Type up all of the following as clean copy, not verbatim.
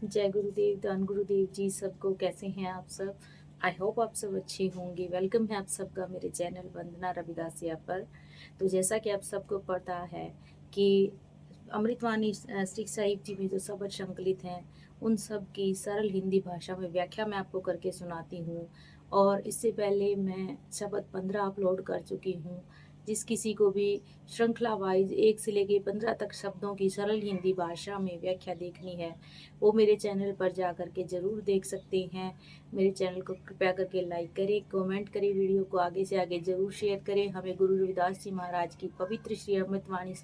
जय गुरुदेव, दान गुरुदेव जी। सबको कैसे हैं आप सब? आई होप आप सब अच्छे होंगे। वेलकम है आप सबका मेरे चैनल वंदना रविदासिया पर। तो जैसा कि आप सबको पता है कि अमृतवाणी श्री साहिब जी में जो शब्द संकलित हैं उन सब की सरल हिंदी भाषा में व्याख्या मैं आपको करके सुनाती हूँ। और इससे पहले मैं शब्द 15 अपलोड कर चुकी हूँ। जिस किसी को भी श्रृंखला वाइज 1 से लेके 15 तक शब्दों की सरल हिंदी भाषा में व्याख्या देखनी है वो मेरे चैनल पर जा कर के ज़रूर देख सकते हैं। मेरे चैनल को कृपया करके लाइक करें, कमेंट करें, वीडियो को आगे से आगे ज़रूर शेयर करें। हमें गुरु रविदास जी महाराज की पवित्र श्री अमृतवाणी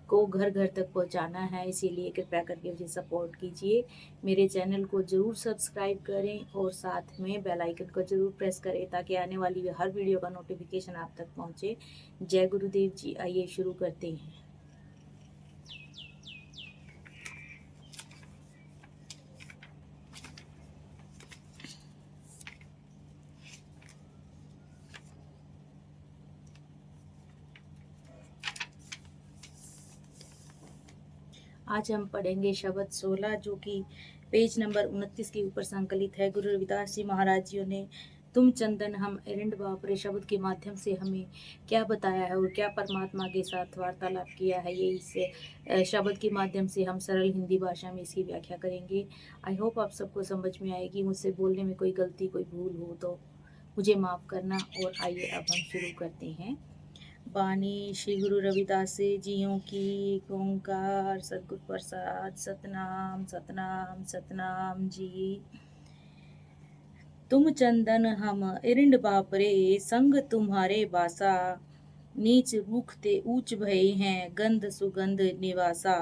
को घर घर तक पहुंचाना है, इसीलिए कृपया करके मुझे सपोर्ट कीजिए। मेरे चैनल को ज़रूर सब्सक्राइब करें और साथ में बेल आइकन को ज़रूर प्रेस करें ताकि आने वाली हर वीडियो का नोटिफिकेशन आप तक पहुंचे। जय गुरुदेव जी। आइए शुरू करते हैं। आज हम पढ़ेंगे शब्द 16 जो कि पेज नंबर 29 के ऊपर संकलित है। गुरु रविदास जी महाराज जी ने तुम चंदन हम एरंड बापरे शब्द के माध्यम से हमें क्या बताया है और क्या परमात्मा के साथ वार्तालाप किया है, ये इस शब्द के माध्यम से हम सरल हिंदी भाषा में इसकी व्याख्या करेंगे। आई होप आप सबको समझ में आएगी। मुझसे बोलने में कोई गलती कोई भूल हो तो मुझे माफ़ करना। और आइए अब हम शुरू करते हैं। वाणी श्री गुरु रविदास जियों की। ओंकार सतगुरु प्रसाद। सतनाम सतनाम सतनाम जी। तुम चंदन हम इरिंड बापरे संग तुम्हारे बासा। नीच रूखते ऊंच भये हैं गंध सुगंध निवासा।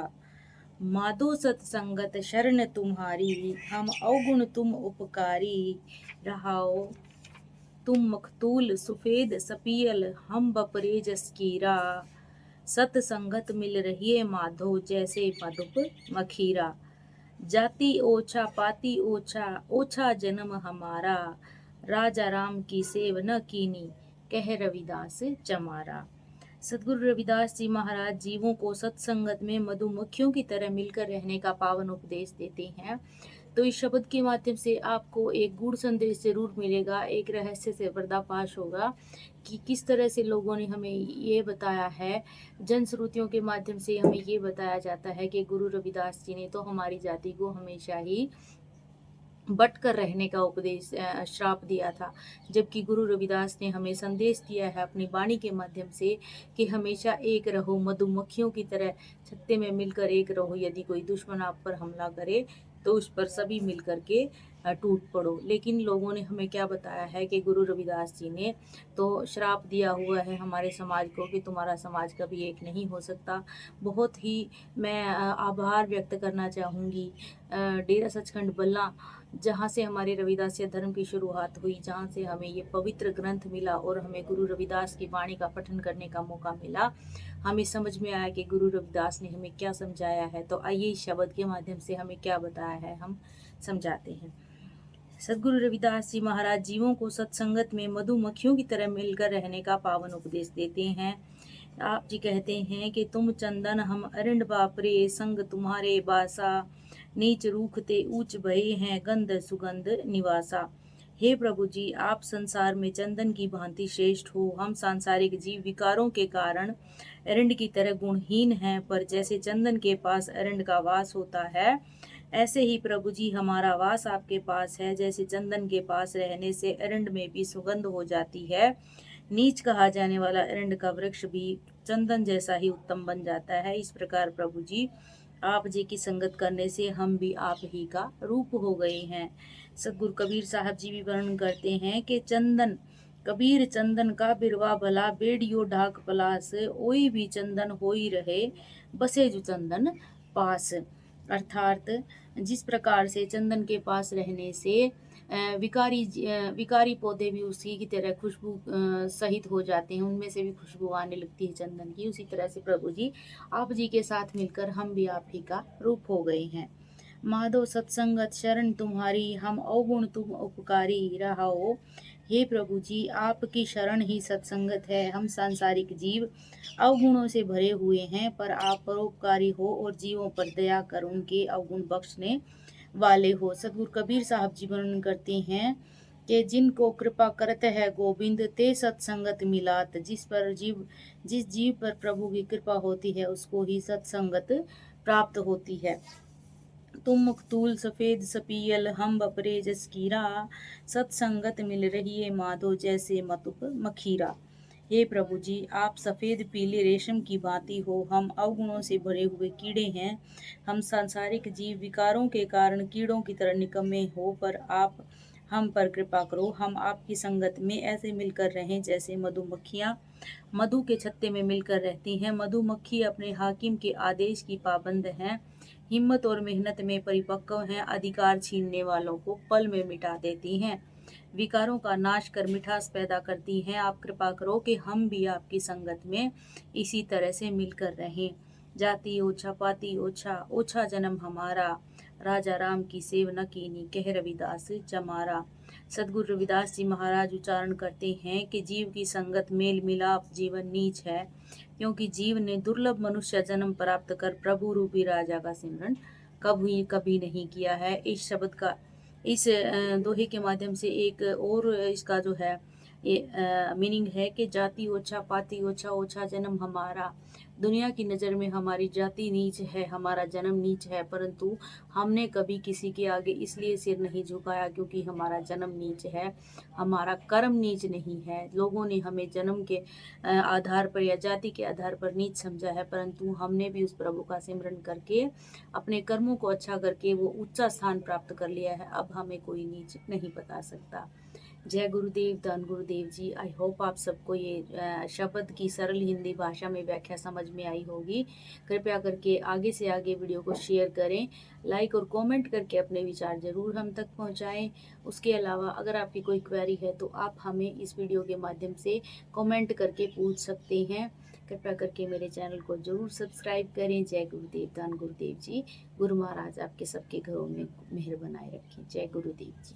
माधो सत्संगत शरण तुम्हारी हम अवगुण तुम उपकारी। रहाओ तुम मखतूल सुफेद सपियल हम बपरे जसकीरा। सत संगत मिल रही है माधो जैसे मधुप मखीरा। जाति ओछा पाती ओछा ओछा जन्म हमारा। राजा राम की सेव न कीनी कह रविदास चमारा। सदगुरु रविदास जी महाराज जीवों को सत्संगत में मधुमक्खियों की तरह मिलकर रहने का पावन उपदेश देते हैं। तो इस शब्द के माध्यम से आपको एक गूढ़ संदेश जरूर मिलेगा, एक रहस्य से पर्दाफाश होगा कि किस तरह से लोगों ने हमें ये बताया है। जनश्रुतियों के माध्यम से हमें ये बताया जाता है कि गुरु रविदास जी ने तो हमारी जाति को हमेशा ही बट कर रहने का उपदेश श्राप दिया था, जबकि गुरु रविदास ने हमें संदेश दिया है अपनी वाणी के माध्यम से कि हमेशा एक रहो, मधुमक्खियों की तरह छत्ते में मिलकर एक रहो। यदि कोई दुश्मन आप पर हमला करे तो उस पर सभी मिलकर के टूट पड़ो। लेकिन लोगों ने हमें क्या बताया है कि गुरु रविदास जी ने तो श्राप दिया हुआ है हमारे समाज को कि तुम्हारा समाज कभी एक नहीं हो सकता। बहुत ही मैं आभार व्यक्त करना चाहूँगी डेरा सचखंड बल्ला, जहाँ से हमारे रविदासिया धर्म की शुरुआत हुई, जहाँ से हमें ये पवित्र ग्रंथ मिला और हमें गुरु रविदास की वाणी का पठन करने का मौका मिला। हमें समझ में आया कि गुरु रविदास ने हमें क्या समझाया है। तो आइए इस शब्द के माध्यम से हमें क्या बताया है हम समझाते हैं। सदगुरु रविदास जी महाराज जीवों को सत्संगत में मधुमक्खियों की तरह मिलकर रहने का पावन उपदेश देते हैं। आप जी कहते हैं कि तुम चंदन हम अरिंड बापरे संग तुम्हारे बासा। नीच रूखते ऊंच भये हैं गंध सुगंध निवासा। हे प्रभु जी, आप संसार में चंदन की भांति श्रेष्ठ हो। हम सांसारिक जीव विकारों के कारण अरिंड की तरह गुणहीन हैं, पर जैसे चंदन के पास अरिंड का वास होता है ऐसे ही प्रभु जी हमारा वास आपके पास है। जैसे चंदन के पास रहने से अरिंड में भी सुगंध हो जाती है, नीच कहा जाने वाला अरिंड का वृक्ष भी चंदन जैसा ही उत्तम बन जाता है। इस प्रकार प्रभु जी आप जी की संगत करने से हम भी आप ही का रूप हो गए हैं। सदगुरु कबीर साहब जी भी वर्णन करते हैं कि चंदन कबीर चंदन का बिरवा भला बेड़ियो ढाक पलास। ओई भी चंदन होई रहे बसे जो चंदन पास। अर्थात जिस प्रकार से चंदन के पास रहने से विकारी पौधे भी उसी की तरह खुशबू सहित हो जाते हैं, उनमें से भी खुशबू आने लगती है चंदन की। उसी तरह से प्रभु जी आप जी के साथ मिलकर हम भी आप ही का रूप हो गए हैं। माधो सत्संगत शरण तुम्हारी हम अवगुण तुम उपकारी। रहाओ हे प्रभु जी, आपकी शरण ही सत्संगत है। हम सांसारिक जीव अवगुणों से भरे हुए हैं, पर आप परोपकारी हो और जीवों पर दया कर उनके अवगुण बख्शने वाले हो। सतगुरु कबीर साहब जी वर्णन करते हैं कि जिनको कृपा करत है गोविंद ते सत्संगत मिलात। जिस जीव पर प्रभु की कृपा होती है उसको ही सत्संगत प्राप्त होती है। तुम मकतूल सफेद सपियल हम बपरे जस कीरा, सत्संगत मिल रही है माधो जैसे मतुप मखीरा। हे प्रभु जी, आप सफेद पीले रेशम की भांति हो। हम अवगुणों से भरे हुए कीड़े हैं। हम सांसारिक जीव विकारों के कारण कीड़ों की तरह निकम्मे हो, पर आप हम पर कृपा करो। हम आपकी संगत में ऐसे मिलकर रहें जैसे मधुमक्खियां मधु के छत्ते में मिलकर रहती हैं। मधुमक्खी अपने हाकिम के आदेश की पाबंद हैं, हिम्मत और मेहनत में परिपक्व हैं, अधिकार छीनने वालों को पल में मिटा देती हैं, विकारों का नाश कर मिठास पैदा करती हैं। आप कृपा करो कि हम भी आपकी संगत में इसी तरह से मिलकर रहें। जाति ओछा पाती ओछा, ओछा जन्म हमारा, राजा राम की सेव न कीनी, कह रविदास चमारा। सदगुरु रविदास जी महाराज उच्चारण करते हैं कि जीव की संगत मेल मिलाप जीवन नीच है, क्योंकि जीव ने दुर्लभ मनुष्य जन्म प्राप्त कर प्रभु रूपी राजा का सिमरन कभी कभी नहीं किया है। इस शब्द का इस दोहे के माध्यम से एक और इसका जो है ये मीनिंग है कि जाति ओछा पाती ओछा, ओछा जन्म हमारा। दुनिया की नज़र में हमारी जाति नीच है, हमारा जन्म नीच है, परंतु हमने कभी किसी के आगे इसलिए सिर नहीं झुकाया क्योंकि हमारा जन्म नीच है, हमारा कर्म नीच नहीं है। लोगों ने हमें जन्म के आधार पर या जाति के आधार पर नीच समझा है, परंतु हमने भी उस प्रभु का सिमरन करके अपने कर्मों को अच्छा करके वो ऊंचा स्थान प्राप्त कर लिया है। अब हमें कोई नीच नहीं बता सकता। जय गुरुदेव, धन गुरुदेव जी। आई होप आप सबको ये शब्द की सरल हिंदी भाषा में व्याख्या समझ में आई होगी। कृपया करके आगे से आगे वीडियो को शेयर करें, लाइक और कमेंट करके अपने विचार जरूर हम तक पहुंचाएं। उसके अलावा अगर आपकी कोई क्वेरी है तो आप हमें इस वीडियो के माध्यम से कमेंट करके पूछ सकते हैं। कृपया करके मेरे चैनल को जरूर सब्सक्राइब करें। जय गुरुदेव, धन गुरुदेव जी। गुरु महाराज आपके सबके घरों में मेहर बनाए रखें। जय गुरुदेव जी।